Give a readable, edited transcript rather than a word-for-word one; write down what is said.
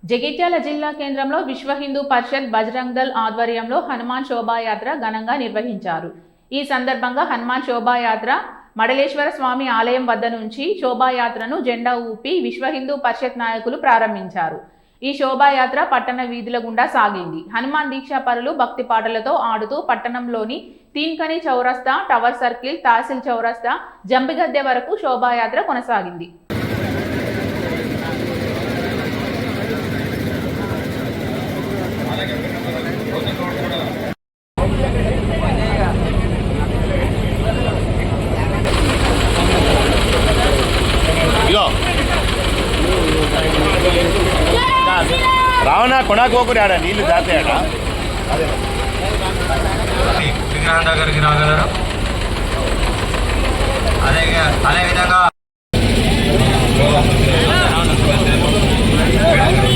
జగిత్యాల జిల్లా కేంద్రంలో విశ్వ హిందూ పరిషత్ బజరంగ్ దళ్ ఆధ్వర్యంలో హనుమాన్ శోభాయాత్ర ఘనంగా నిర్వహించారు. ఈ సందర్భంగా హనుమాన్ శోభాయాత్ర మడలేశ్వర స్వామి ఆలయం వద్ద నుంచి శోభాయాత్రను జెండా ఊపి విశ్వ హిందూ పరిషత్ నాయకులు ప్రారంభించారు. ఈ శోభాయాత్ర పట్టణ వీధుల గుండా సాగింది. హనుమాన్ దీక్షా పరులు భక్తి పాటలతో ఆడుతూ పట్టణంలోని తీన్కని చౌరస్తా, టవర్ సర్కిల్, తహసీల్ చౌరస్తా, జంబిగద్దె వరకు శోభాయాత్ర కొనసాగింది. రావణ కొనకోకురి ఆడ నీళ్లు జాతాయట విగ్రహం దగ్గరికి రాగలరు. అదేవిధంగా అది